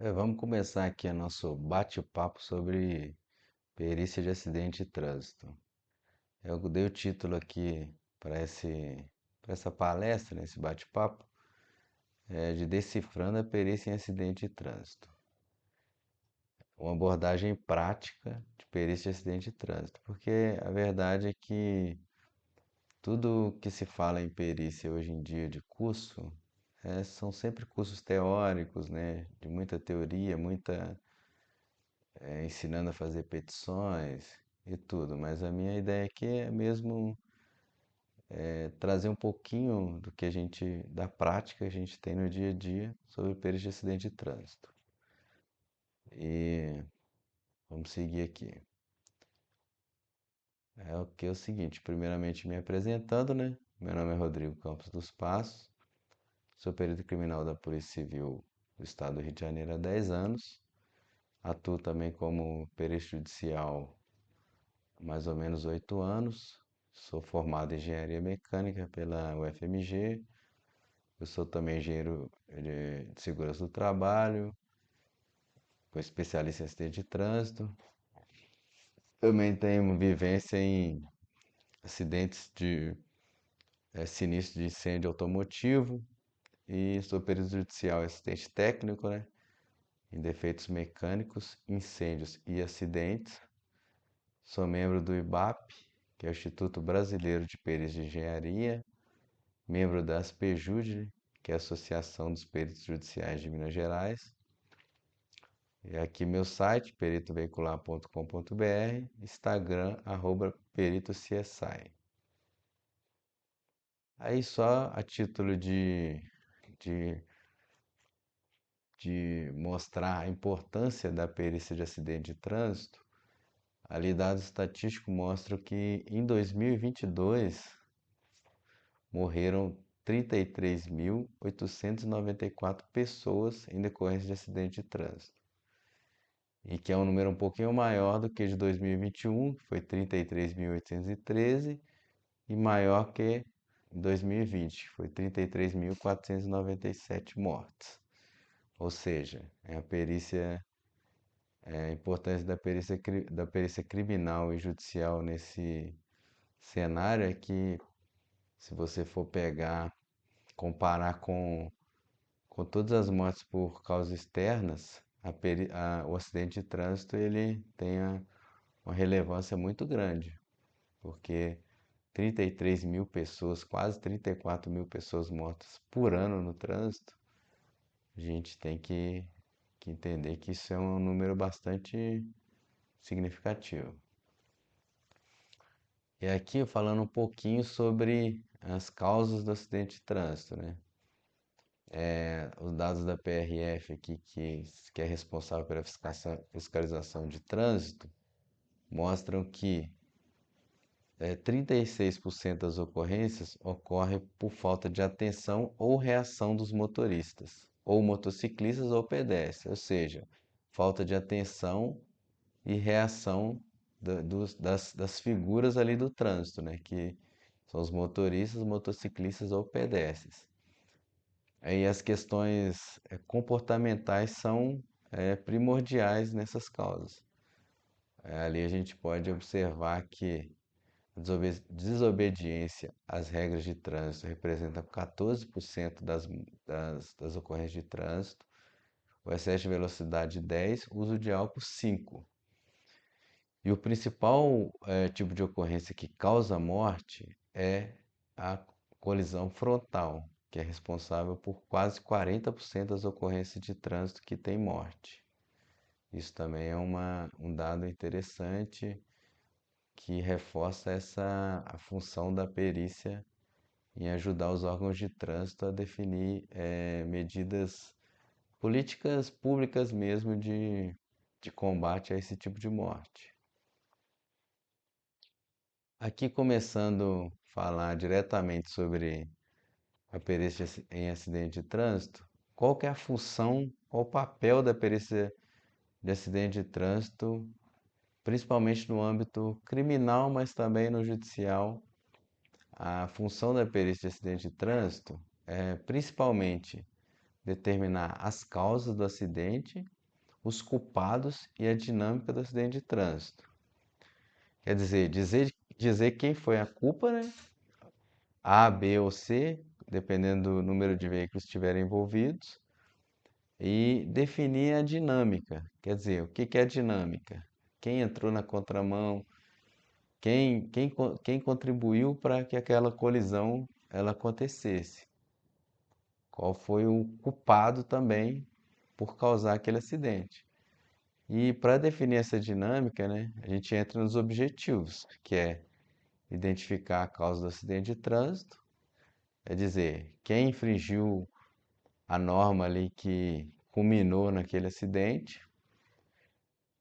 Vamos começar aqui o nosso bate-papo sobre perícia de acidente de trânsito. Eu dei o título aqui para essa palestra, nesse bate-papo, de Decifrando a Perícia em Acidente de Trânsito. Uma abordagem prática de perícia de acidente de trânsito, porque a verdade é que tudo que se fala em perícia hoje em dia de curso, são sempre cursos teóricos, né, de muita teoria, ensinando a fazer petições e tudo, mas a minha ideia aqui é mesmo trazer um pouquinho do que da prática que a gente tem no dia a dia sobre perigos de acidente de trânsito. E vamos seguir aqui. É o seguinte, primeiramente me apresentando, né? Meu nome é Rodrigo Campos dos Passos, sou perito criminal da Polícia Civil do Estado do Rio de Janeiro há 10 anos, atuo também como perito judicial mais ou menos 8 anos. Sou formado em engenharia mecânica pela UFMG. Eu sou também engenheiro de segurança do trabalho, com especialista em acidente de trânsito. Também tenho vivência em acidentes de sinistro de incêndio automotivo e sou perito judicial em assistente técnico, né? Em defeitos mecânicos, incêndios e acidentes. Sou membro do IBAP, que é o Instituto Brasileiro de Perícia de Engenharia, membro da ASPEJUD, que é a Associação dos Peritos Judiciais de Minas Gerais. E aqui meu site, peritoveicular.com.br, Instagram, @peritocsi. Aí só a título de, de mostrar a importância da perícia de acidente de trânsito, ali dados estatísticos mostram que em 2022 morreram 33.894 pessoas em decorrência de acidente de trânsito. E que é um número um pouquinho maior do que de 2021, que foi 33.813, e maior que em 2020, que foi 33.497 mortes. Ou seja, a importância da perícia criminal e judicial nesse cenário é que, se você for comparar com todas as mortes por causas externas, o acidente de trânsito ele tem uma relevância muito grande, porque 33 mil pessoas, quase 34 mil pessoas mortas por ano no trânsito, a gente tem que entender que isso é um número bastante significativo. E aqui falando um pouquinho sobre as causas do acidente de trânsito, né? Os dados da PRF aqui, que é responsável pela fiscalização de trânsito, mostram que 36% das ocorrências ocorrem por falta de atenção ou reação dos motoristas, ou motociclistas ou pedestres, ou seja, falta de atenção e reação das figuras ali do trânsito, né? Que são os motoristas, motociclistas ou pedestres. Aí as questões comportamentais são primordiais nessas causas. Ali a gente pode observar que a desobediência às regras de trânsito representa 14% das ocorrências de trânsito, o excesso de velocidade 10, uso de álcool 5. E o principal tipo de ocorrência que causa morte é a colisão frontal, que é responsável por quase 40% das ocorrências de trânsito que tem morte. Isso também é um dado interessante que reforça a função da perícia em ajudar os órgãos de trânsito a definir medidas, políticas públicas mesmo de combate a esse tipo de morte. Aqui começando a falar diretamente sobre a perícia em acidente de trânsito, qual que é a função, qual o papel da perícia de acidente de trânsito, principalmente no âmbito criminal, mas também no judicial. A função da perícia de acidente de trânsito é principalmente determinar as causas do acidente, os culpados e a dinâmica do acidente de trânsito. Quer dizer quem foi a culpa, né? A, B ou C, dependendo do número de veículos que estiverem envolvidos, e definir a dinâmica. Quer dizer, o que que é a dinâmica? Quem entrou na contramão? Quem contribuiu para que aquela colisão ela acontecesse? Qual foi o culpado também por causar aquele acidente? E para definir essa dinâmica, né, a gente entra nos objetivos, que é identificar a causa do acidente de trânsito, é dizer, quem infringiu a norma ali que culminou naquele acidente,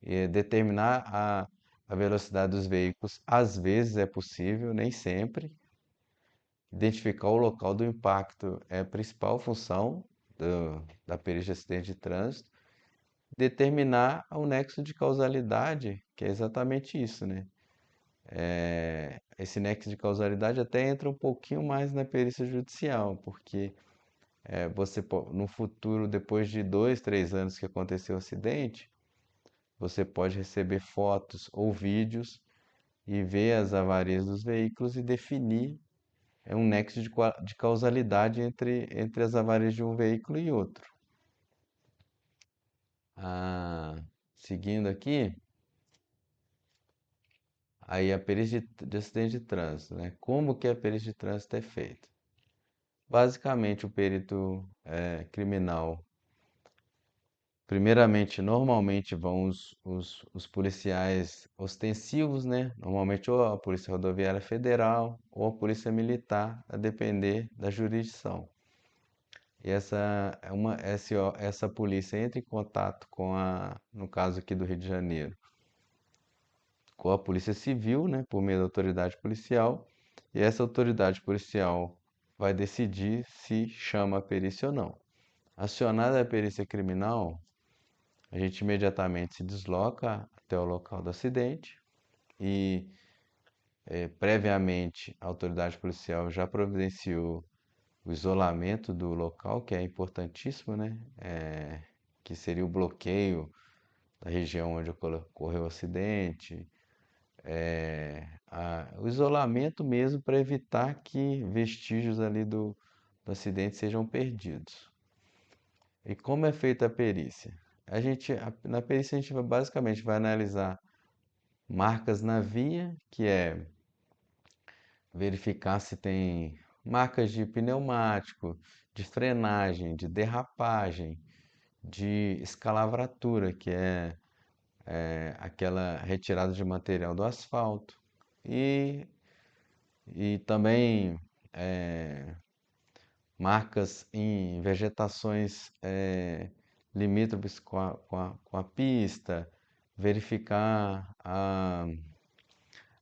e determinar a velocidade dos veículos, às vezes é possível, nem sempre. Identificar o local do impacto é a principal função da perícia de acidente de trânsito. Determinar o nexo de causalidade, que é exatamente isso, né? Esse nexo de causalidade até entra um pouquinho mais na perícia judicial, porque no futuro, depois de 2, 3 anos que aconteceu o acidente, você pode receber fotos ou vídeos e ver as avarias dos veículos e definir um nexo de causalidade entre as avarias de um veículo e outro. Seguindo aqui, aí a perícia de acidente de trânsito, né? Como que a perícia de trânsito é feita? Basicamente, o perito criminal, primeiramente, normalmente vão os policiais ostensivos, né? Normalmente ou a Polícia Rodoviária Federal ou a Polícia Militar, a depender da jurisdição. E essa polícia entra em contato no caso aqui do Rio de Janeiro, com a Polícia Civil, né, por meio da autoridade policial, e essa autoridade policial vai decidir se chama a perícia ou não. Acionada a perícia criminal, a gente imediatamente se desloca até o local do acidente e, previamente, a autoridade policial já providenciou o isolamento do local, que é importantíssimo, né? Que seria o bloqueio da região onde ocorreu o acidente, o isolamento mesmo para evitar que vestígios ali do acidente sejam perdidos. E como é feita a perícia? Na perícia a gente basicamente vai analisar marcas na via, que é verificar se tem marcas de pneumático, de frenagem, de derrapagem, de escalavratura, que é aquela retirada de material do asfalto, e, e também marcas em vegetações limítrofes com a pista, verificar a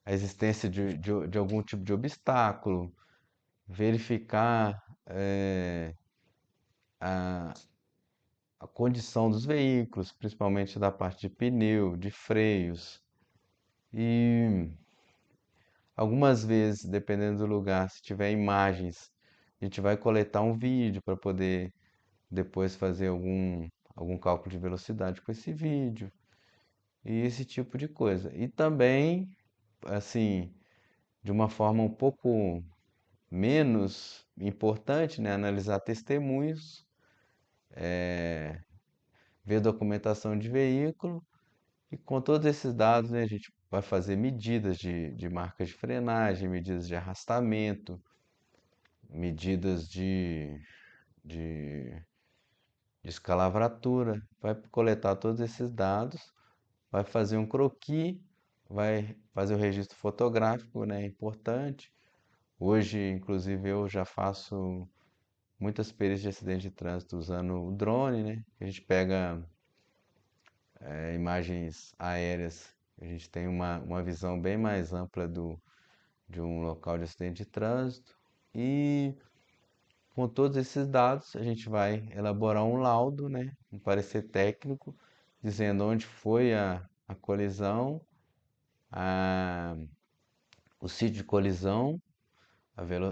existência de algum tipo de obstáculo, verificar a, a condição dos veículos, principalmente da parte de pneu, de freios. E algumas vezes, dependendo do lugar, se tiver imagens, a gente vai coletar um vídeo para poder depois fazer algum cálculo de velocidade com esse vídeo e esse tipo de coisa. E também, assim, de uma forma um pouco menos importante, né, analisar testemunhos, ver documentação de veículo e com todos esses dados, né, a gente vai fazer medidas de marca de frenagem, medidas de arrastamento, medidas de, de escalavratura, vai coletar todos esses dados, vai fazer um croquis, vai fazer o registro fotográfico, né, importante. Hoje, inclusive, eu já faço muitas perícias de acidente de trânsito usando o drone, né? A gente pega imagens aéreas, a gente tem uma visão bem mais ampla de um local de acidente de trânsito. E com todos esses dados, a gente vai elaborar um laudo, né? Um parecer técnico, dizendo onde foi a colisão, a, o sítio de colisão,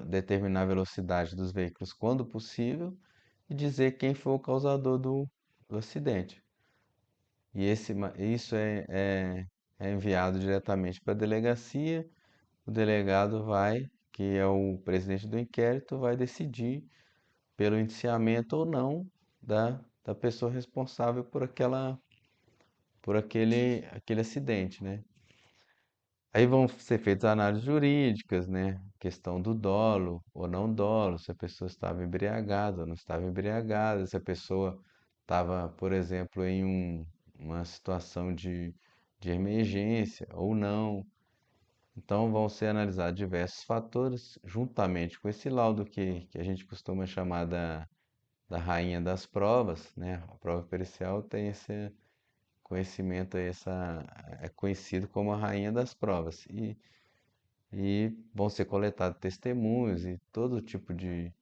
determinar a velocidade dos veículos quando possível e dizer quem foi o causador do acidente. E isso é enviado diretamente para a delegacia. O delegado vai, que é o presidente do inquérito, vai decidir pelo indiciamento ou não da pessoa responsável por aquele acidente, né? Aí vão ser feitas análises jurídicas, né? Questão do dolo ou não dolo, se a pessoa estava embriagada ou não estava embriagada, se a pessoa estava, por exemplo, em uma situação de emergência ou não. Então vão ser analisados diversos fatores, juntamente com esse laudo que a gente costuma chamar da rainha das provas, né? A prova pericial tem esse conhecimento aí, é conhecido como a rainha das provas. E vão ser coletados testemunhos e todo tipo de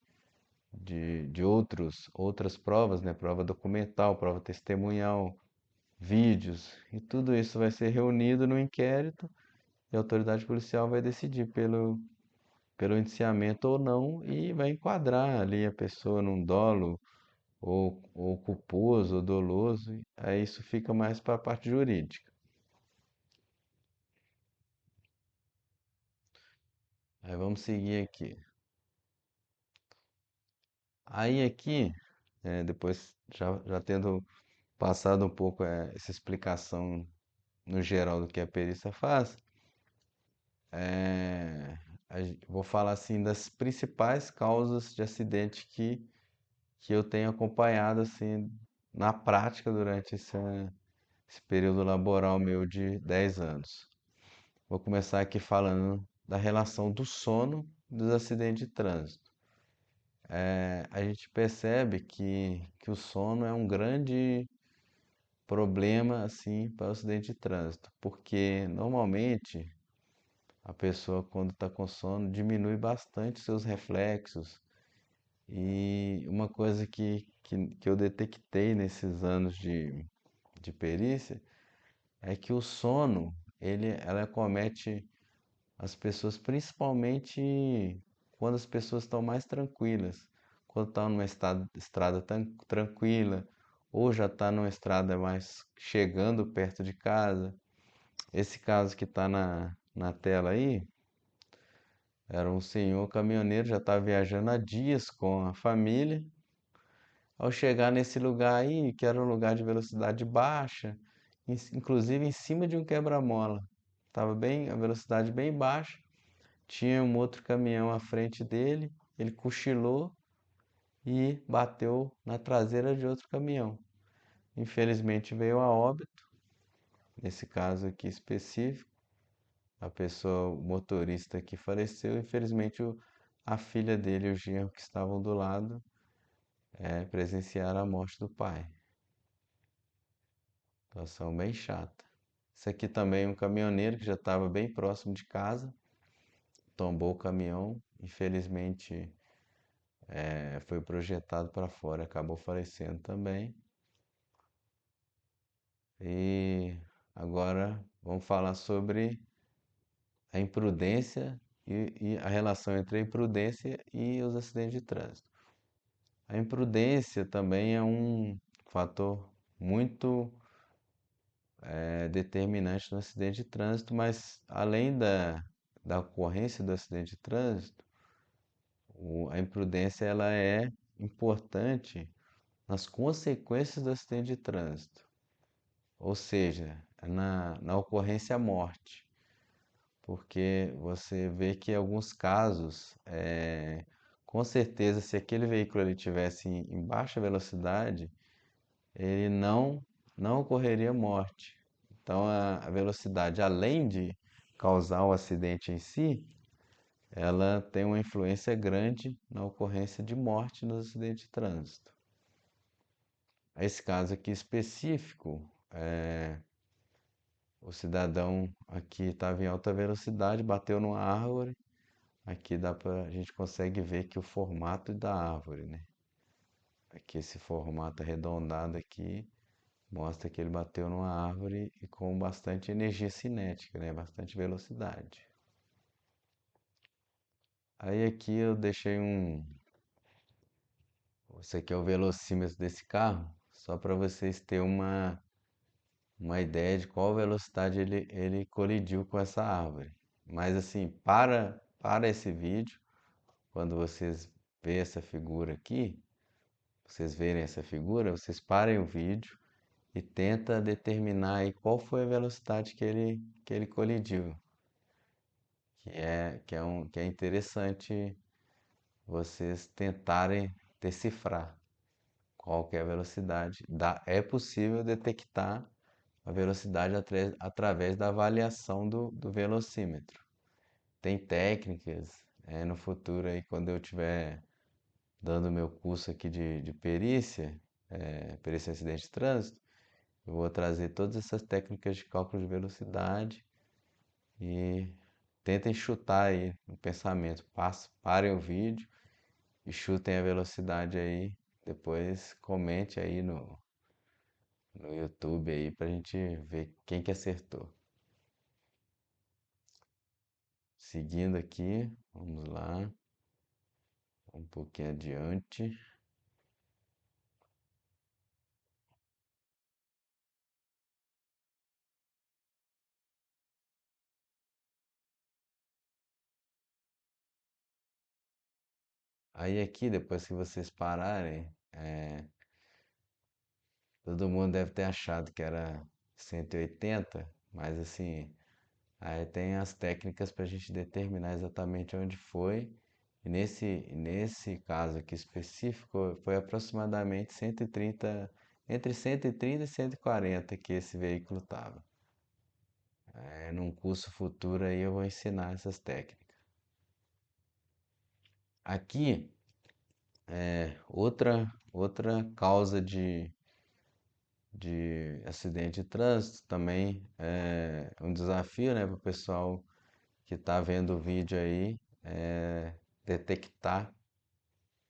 outras provas, né? Prova documental, prova testemunhal, vídeos, e tudo isso vai ser reunido no inquérito e a autoridade policial vai decidir pelo indiciamento ou não e vai enquadrar ali a pessoa num dolo ou culposo ou doloso. Aí isso fica mais para a parte jurídica. Aí vamos seguir aqui. Aí aqui, depois já tendo passado um pouco essa explicação no geral do que a perícia faz, vou falar assim das principais causas de acidente que eu tenho acompanhado assim na prática durante esse período laboral meu de 10 anos. Vou começar aqui falando da relação do sono e dos acidentes de trânsito. A gente percebe que o sono é um grande problema assim para o acidente de trânsito, porque normalmente a pessoa quando está com sono diminui bastante seus reflexos. E uma coisa que eu detectei nesses anos de perícia é que o sono ela acomete as pessoas principalmente quando as pessoas estão mais tranquilas, quando estão numa estrada tranquila ou já está numa estrada mais chegando perto de casa. Esse caso que está na tela aí era um senhor caminhoneiro, já estava viajando há dias com a família. Ao chegar nesse lugar aí, que era um lugar de velocidade baixa, inclusive em cima de um quebra-mola, estava bem, a velocidade bem baixa, tinha um outro caminhão à frente dele, ele cochilou e bateu na traseira de outro caminhão. Infelizmente veio a óbito, nesse caso aqui específico, a pessoa, o motorista que faleceu, infelizmente a filha dele e o genro que estavam do lado presenciaram a morte do pai. Situação bem chata. Esse aqui também é um caminhoneiro que já estava bem próximo de casa, tombou o caminhão, infelizmente foi projetado para fora, acabou falecendo também. E agora vamos falar sobre a imprudência e a relação entre a imprudência e os acidentes de trânsito. A imprudência também é um fator muito determinante no acidente de trânsito, mas além da ocorrência do acidente de trânsito, a imprudência ela é importante nas consequências do acidente de trânsito, ou seja, na ocorrência à morte, porque você vê que em alguns casos, com certeza, se aquele veículo ele tivesse em baixa velocidade, ele não ocorreria morte. Então, a velocidade, além de causar o acidente em si, ela tem uma influência grande na ocorrência de morte nos acidentes de trânsito. Esse caso aqui específico, o cidadão aqui estava em alta velocidade, bateu numa árvore. Aqui a gente consegue ver que o formato da árvore, né? Aqui esse formato arredondado aqui mostra que ele bateu numa árvore e com bastante energia cinética, né? Bastante velocidade. Aí aqui eu deixei Esse aqui é o velocímetro desse carro, só para vocês terem uma ideia de qual velocidade ele colidiu com essa árvore. Mas assim, para esse vídeo, quando vocês verem essa figura aqui, vocês verem essa figura, vocês parem o vídeo e tenta determinar aí qual foi a velocidade que ele colidiu, que é interessante vocês tentarem decifrar qual que é a velocidade. É possível detectar a velocidade através da avaliação do velocímetro. Tem técnicas, no futuro aí quando eu estiver dando meu curso aqui de perícia, perícia em acidente de trânsito, eu vou trazer todas essas técnicas de cálculo de velocidade e tentem chutar aí no pensamento. Parem o vídeo e chutem a velocidade aí. Depois comente aí no YouTube aí pra gente ver quem que acertou. Seguindo aqui, vamos lá, um pouquinho adiante. Aí aqui, depois que vocês pararem, todo mundo deve ter achado que era 180, mas assim, aí tem as técnicas para a gente determinar exatamente onde foi. E nesse caso aqui específico, foi aproximadamente 130, entre 130 e 140 que esse veículo estava. Num curso futuro aí eu vou ensinar essas técnicas. Aqui, outra causa de acidente de trânsito também é um desafio, né, para o pessoal que está vendo o vídeo aí, detectar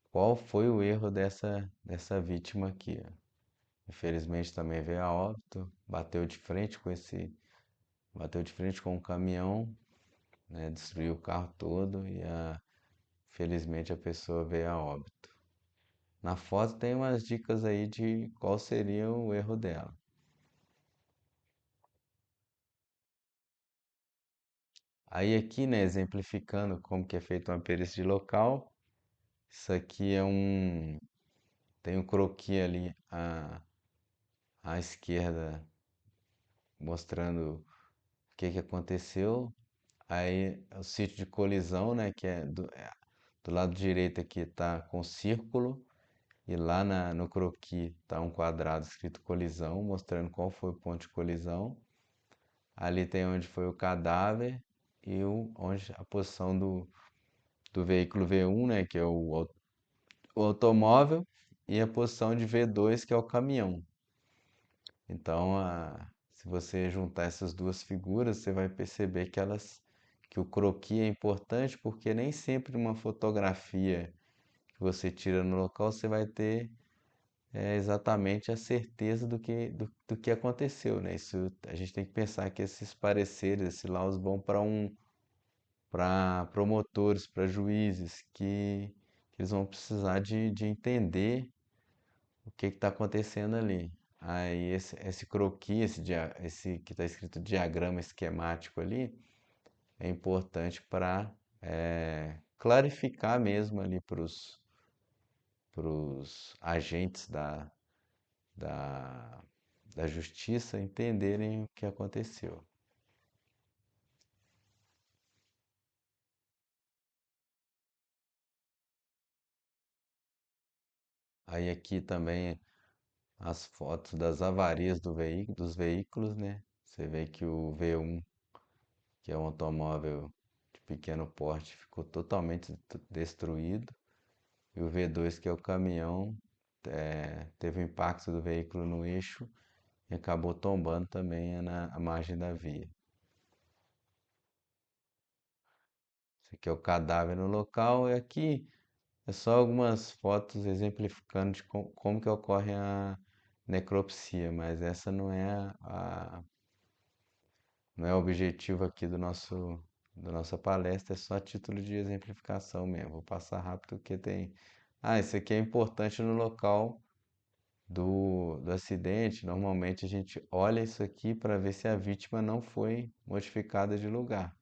qual foi o erro dessa vítima aqui, ó. Infelizmente também veio a óbito, bateu de frente com um caminhão, né, destruiu o carro todo e felizmente a pessoa veio a óbito. Na foto tem umas dicas aí de qual seria o erro dela. Aí aqui, né, exemplificando como que é feita uma perícia de local, isso aqui tem um croquis ali à esquerda mostrando o que aconteceu. Aí o sítio de colisão, né, que é do lado direito aqui tá com círculo e lá no croquis tá um quadrado escrito colisão, mostrando qual foi o ponto de colisão. Ali tem onde foi o cadáver e onde a posição do veículo V1, né, que é o automóvel, e a posição de V2, que é o caminhão. Então, se você juntar essas duas figuras, você vai perceber que o croquis é importante porque nem sempre uma fotografia que você tira no local você vai ter exatamente a certeza do que aconteceu, né? Isso, a gente tem que pensar que esses pareceres, esses laudos vão para promotores, para juízes, que eles vão precisar de entender o que está acontecendo ali. Aí esse croquis, esse que está escrito diagrama esquemático ali, é importante para clarificar mesmo ali para os agentes da, da justiça entenderem o que aconteceu. Aí aqui também as fotos das avarias dos veículos, né? Você vê que o V1, que é um automóvel de pequeno porte, ficou totalmente destruído. E o V2, que é o caminhão, teve o impacto do veículo no eixo e acabou tombando também na margem da via. Esse aqui é o cadáver no local e aqui é só algumas fotos exemplificando de como que ocorre a necropsia, mas essa não é o objetivo aqui da nossa palestra, é só a título de exemplificação mesmo. Vou passar rápido porque tem. Ah, isso aqui é importante no local do acidente. Normalmente a gente olha isso aqui para ver se a vítima não foi modificada de lugar.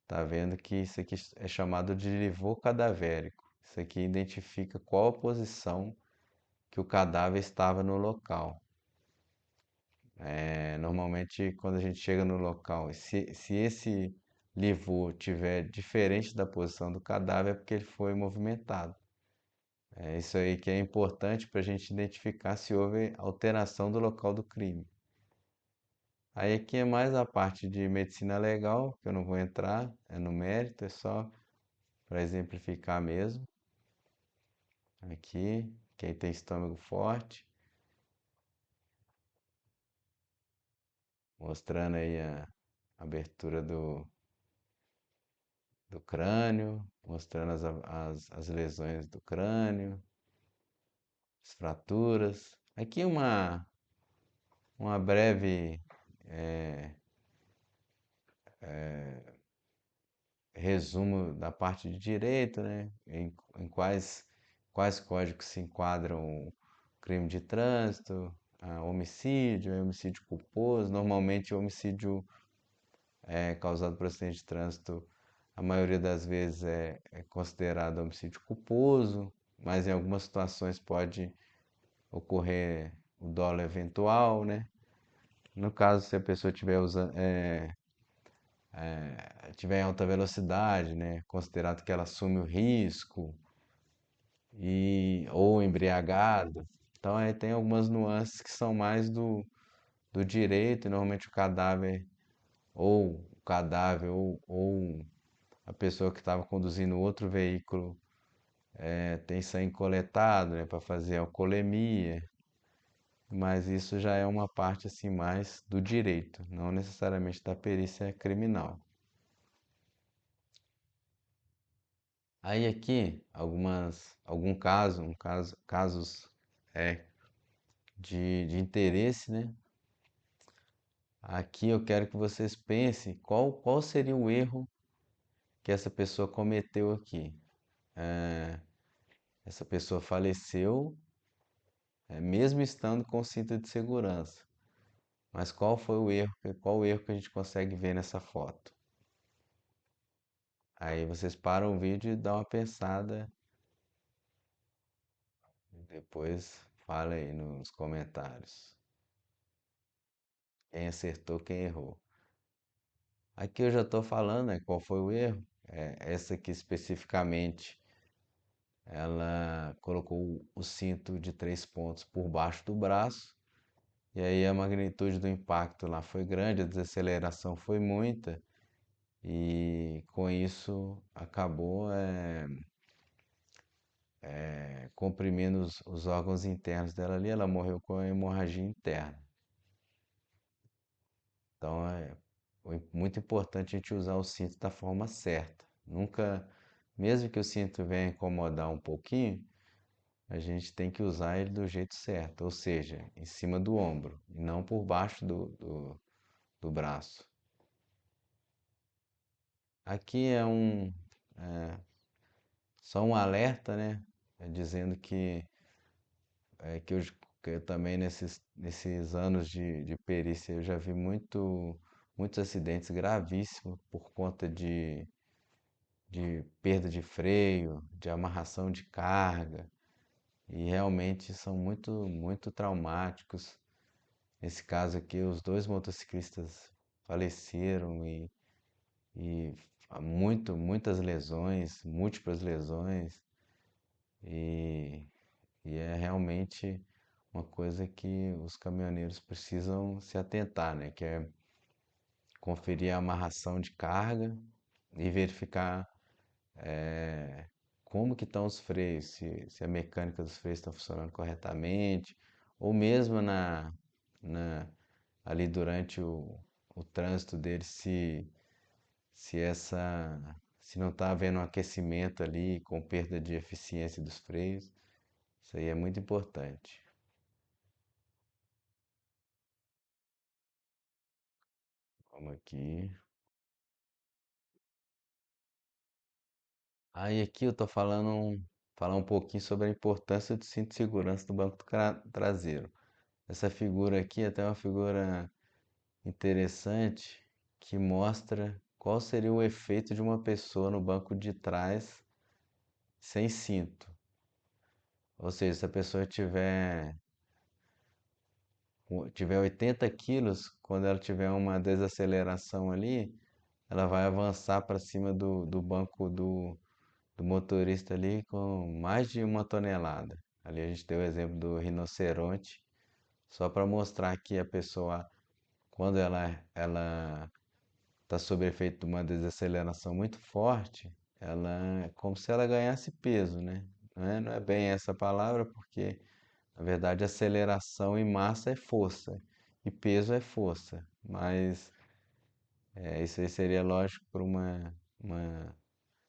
Tá vendo que isso aqui é chamado de livor cadavérico. Isso aqui identifica qual a posição que o cadáver estava no local. Normalmente, quando a gente chega no local, se esse livor tiver diferente da posição do cadáver, é porque ele foi movimentado. É isso aí que é importante para a gente identificar se houve alteração do local do crime. Aí aqui é mais a parte de medicina legal, que eu não vou entrar, é no mérito, é só para exemplificar mesmo. Aqui, quem tem estômago forte, mostrando aí a abertura do crânio, mostrando as lesões do crânio, as fraturas. Aqui uma breve resumo da parte de direito, né? Em quais códigos se enquadram o crime de trânsito, homicídio, homicídio culposo. Normalmente, o homicídio causado por acidente de trânsito, a maioria das vezes é considerado homicídio culposo, mas em algumas situações pode ocorrer o dolo eventual, né? No caso, se a pessoa estiver usando, tiver em alta velocidade, né? Considerado que ela assume o risco ou embriagado. Então aí tem algumas nuances que são mais do direito, e normalmente o cadáver ou a pessoa que estava conduzindo outro veículo tem sangue coletado, né, para fazer alcoolemia, mas isso já é uma parte assim mais do direito, não necessariamente da perícia criminal. Aí aqui casos é, de interesse, né? Aqui eu quero que vocês pensem qual seria o erro que essa pessoa cometeu aqui. Essa pessoa faleceu, mesmo estando com cinto de segurança. Mas qual foi o erro? Qual o erro que a gente consegue ver nessa foto? Aí vocês param o vídeo e dão uma pensada. Depois fala aí nos comentários. Quem acertou, quem errou. Aqui eu já estou falando, né, qual foi o erro. Essa aqui especificamente, ela colocou o cinto de 3 pontos por baixo do braço. E aí a magnitude do impacto lá foi grande, a desaceleração foi muita. E com isso acabou comprimindo os órgãos internos dela ali. Ela morreu com a hemorragia interna. Então muito importante a gente usar o cinto da forma certa. Nunca, mesmo que o cinto venha incomodar um pouquinho, a gente tem que usar ele do jeito certo, ou seja, em cima do ombro, e não por baixo do braço. Aqui só um alerta, né? Dizendo que eu também nesses anos de perícia eu já vi muitos acidentes gravíssimos por conta de perda de freio, de amarração de carga, e realmente são muito traumáticos. Nesse caso aqui, os dois motociclistas faleceram e há muitas lesões, múltiplas lesões, e, e é realmente uma coisa que os caminhoneiros precisam se atentar, né? Que é conferir a amarração de carga e verificar como que estão os freios, se a mecânica dos freios está funcionando corretamente, ou mesmo na, ali durante o trânsito dele, se essa, se não está havendo um aquecimento ali com perda de eficiência dos freios. Isso aí é muito importante. Vamos aqui. Aí aqui eu tô falando falar um pouquinho sobre a importância do cinto de segurança do banco traseiro. Essa figura aqui é até uma figura interessante que mostra qual seria o efeito de uma pessoa no banco de trás sem cinto. Ou seja, se a pessoa tiver 80 quilos, quando ela tiver uma desaceleração ali, ela vai avançar para cima do banco do motorista ali com mais de 1 tonelada. Ali a gente deu o exemplo do rinoceronte, só para mostrar que a pessoa, quando ela está sob efeito de uma desaceleração muito forte, ela é como se ela ganhasse peso, né? Não é bem essa palavra, porque na verdade aceleração e massa é força e peso é força, mas isso aí seria lógico por uma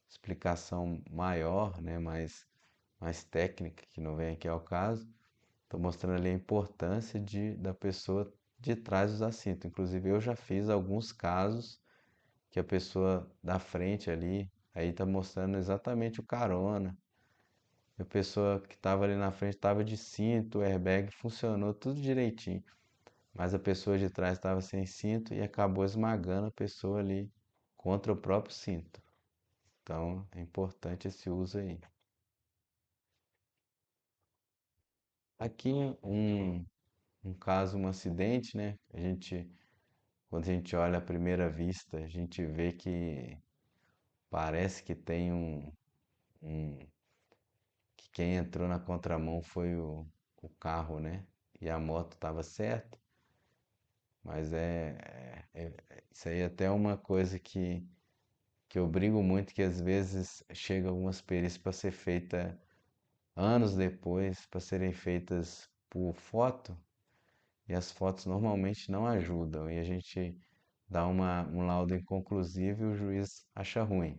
explicação maior, né? Mais técnica, que não vem aqui ao caso. Estou mostrando ali a importância da pessoa de trás usar cinto. Inclusive eu já fiz alguns casos que a pessoa da frente ali, aí tá mostrando exatamente o carona. A pessoa que estava ali na frente estava de cinto, o airbag funcionou tudo direitinho. Mas a pessoa de trás estava sem cinto e acabou esmagando a pessoa ali contra o próprio cinto. Então é importante esse uso aí. Aqui um caso, um acidente, né? Quando a gente olha à primeira vista, a gente vê que parece que tem um que quem entrou na contramão foi o carro, né? E a moto estava certa, mas isso aí é até uma coisa que eu brigo muito, que às vezes chega algumas perícias para ser feita anos depois, para serem feitas por foto, e as fotos normalmente não ajudam, e a gente dá um laudo inconclusivo e o juiz acha ruim.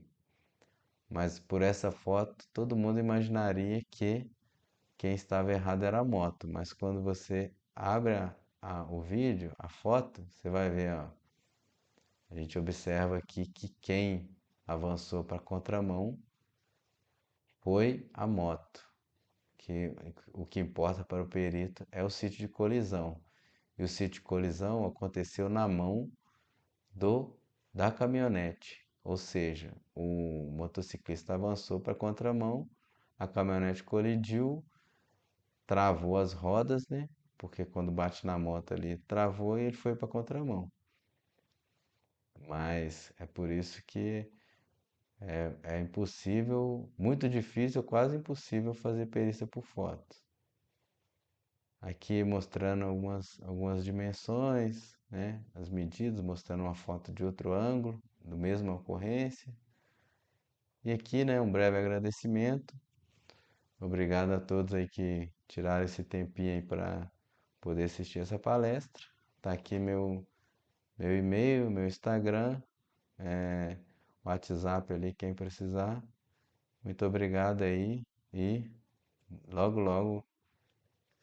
Mas por essa foto, todo mundo imaginaria que quem estava errado era a moto, mas quando você abre o vídeo, a foto, você vai ver, ó, a gente observa aqui que quem avançou para a contramão foi a moto, que o que importa para o perito é o sítio de colisão. E o sítio de colisão aconteceu na mão do da caminhonete, ou seja, o motociclista avançou para a contramão, a caminhonete colidiu, travou as rodas, né? Porque quando bate na moto ali, travou e ele foi para contramão. Mas é por isso que é impossível, muito difícil, quase impossível fazer perícia por foto. Aqui mostrando algumas dimensões, né? As medidas, mostrando uma foto de outro ângulo, do mesma ocorrência. E aqui, né, um breve agradecimento. Obrigado a todos aí que tiraram esse tempinho aí para poder assistir essa palestra. Tá aqui meu e-mail, meu Instagram, WhatsApp ali, quem precisar. Muito obrigado aí e logo, logo,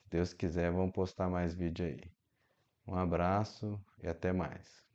se Deus quiser, vamos postar mais vídeo aí. Um abraço e até mais.